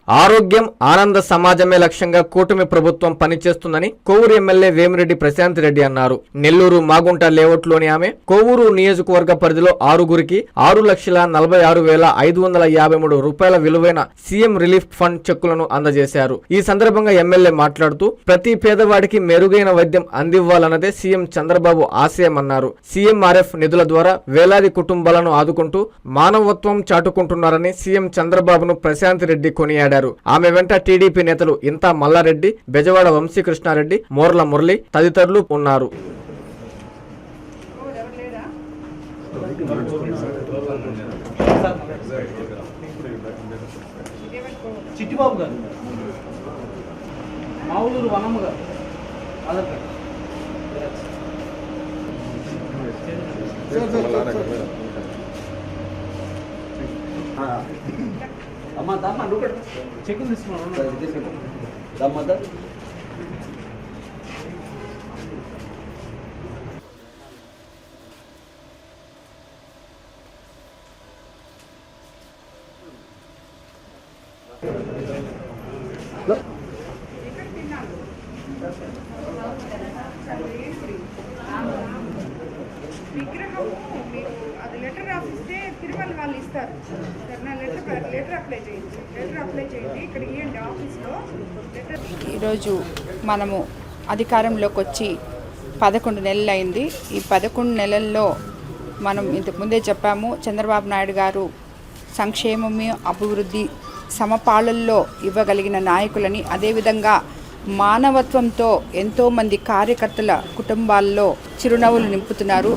ఆరోగ్యం ఆనంద సమాజమే లక్ష్యంగా కూటమి ప్రభుత్వం పనిచేస్తుందని కోవూరు ఎమ్మెల్యే వేమిరెడ్డి ప్రశాంత్ రెడ్డి అన్నారు. నెల్లూరు మాగుంట లేఅవుట్లోని ఆమె కోవూరు నియోజకవర్గ పరిధిలో 6గురికి 6,46,553 రూపాయల విలువైన సీఎం రిలీఫ్ ఫండ్ చెక్కులను అందజేశారు. ఈ సందర్భంగా ఎమ్మెల్యే మాట్లాడుతూ ప్రతి పేదవాడికి మెరుగైన వైద్యం అందివ్వాలన్నదే సీఎం చంద్రబాబు ఆశయమన్నారు. సీఎంఆర్ఎఫ్ నిధుల ద్వారా వేలాది కుటుంబాలను ఆదుకుంటూ మానవత్వం చాటుకుంటున్నారని సీఎం చంద్రబాబును ప్రశాంత్ రెడ్డి కొనియాడారు. ఆమె వెంట టీడీపీ నేతలు ఇంతా మల్లారెడ్డి, బెజవాడ వంశీకృష్ణారెడ్డి, మోర్ల మురళి తదితరులు ఉన్నారు. చిట్టిబాబు గారు, మావులూరు వనమ్మ గారు, అమ్మా దమ్మా నువ్వు చెక్ తీసుకున్నాను దమ్మా విగ్రహము మీరు అది లెటర్ రాసిస్తే తిరుమల వాళ్ళు ఇస్తారు. లెటర్ అప్లై చేయండి ఇక్కడ ఇవ్వండి ఆఫీస్లో. ఈరోజు మనము అధికారంలోకి వచ్చి 11 నెలలు అయింది. ఈ 11 నెలల్లో మనం ఇంతకుముందే చెప్పాము, చంద్రబాబు నాయుడు గారు సంక్షేమము అభివృద్ధి సమపాళల్లో ఇవ్వగలిగిన నాయకులని, అదేవిధంగా మానవత్వంతో ఎంతోమంది కార్యకర్తల కుటుంబాల్లో చిరునవ్వులు నింపుతున్నారు.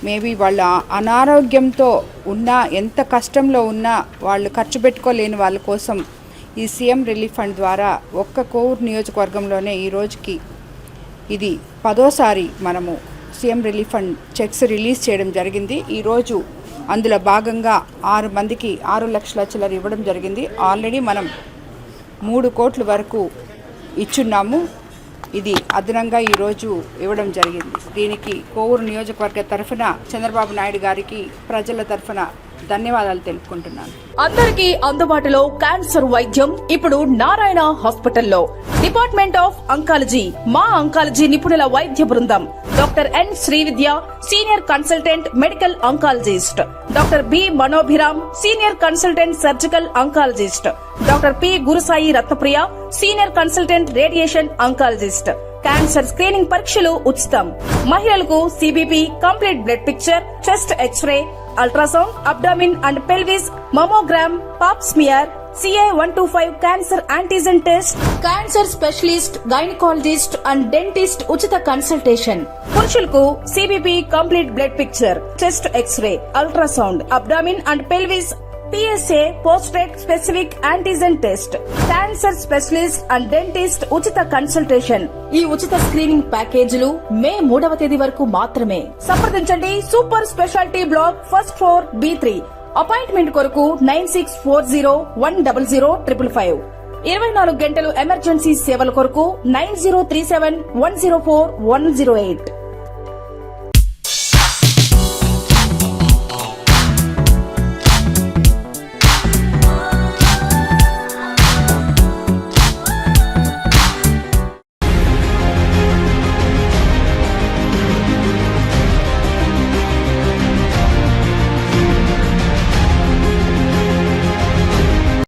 మేబీ వాళ్ళ అనారోగ్యంతో ఉన్నా, ఎంత కష్టంలో ఉన్నా వాళ్ళు ఖర్చు పెట్టుకోలేని వాళ్ళ కోసం ఈ సీఎం రిలీఫ్ ఫండ్ ద్వారా ఒక్క కోవూరు నియోజకవర్గంలోనే ఈ రోజుకి ఇది 10వ మనము CM relief fund checks release చేయడం జరిగింది. ఈరోజు అందులో భాగంగా 6 మందికి 6 లక్షల చిల్లర ఇవ్వడం జరిగింది. ఆల్రెడీ మనం 3 కోట్ల వరకు ఇచ్చున్నాము. ఇది అదనంగా ఈరోజు ఇవ్వడం జరిగింది. దీనికి కోవూరు నియోజకవర్గ తరఫున చంద్రబాబు నాయుడు గారికి ప్రజల తరఫున ధన్యవాదాలు తెలుపుకుంటున్నాను. అందరికీ అందుబాటులో క్యాన్సర్ వైద్యం ఇప్పుడు నారాయణ హాస్పిటల్లో. డిపార్ట్మెంట్ ఆఫ్ అంకాలజీ, మా అంకాలజీ నిపుణుల వైద్య బృందం. Doctor N Srividya, senior consultant medical oncologist. Doctor B Manobhiram, senior consultant surgical oncologist. Doctor P Gurusai Ratnapriya, senior consultant radiation oncologist. Cancer screening పరీక్షలు ఉచితం. మహిళలకు CBP, complete blood picture, chest X ray, ultrasound, abdomen and pelvis, mammogram, pap smear, CA-125 cancer antigen test, cancer specialist, gynaecologist and dentist ఉచిత consultation. పురుషులకు CBP, complete blood picture, chest X ray, ultrasound, abdomen and pelvis, PSA పోస్ట్రేట్ specific antigen test, cancer specialist and dentist ఉచిత consultation. ఈ ఉచిత screening ప్యాకేజీలు మే 3వ తేదీ వరకు మాత్రమే. సంప్రదించండి super speciality block, first floor, B3. Appointment కొరకు 9640100555. 24 గంటలు ఎమర్జెన్సీ సేవల కొరకు 9037104108.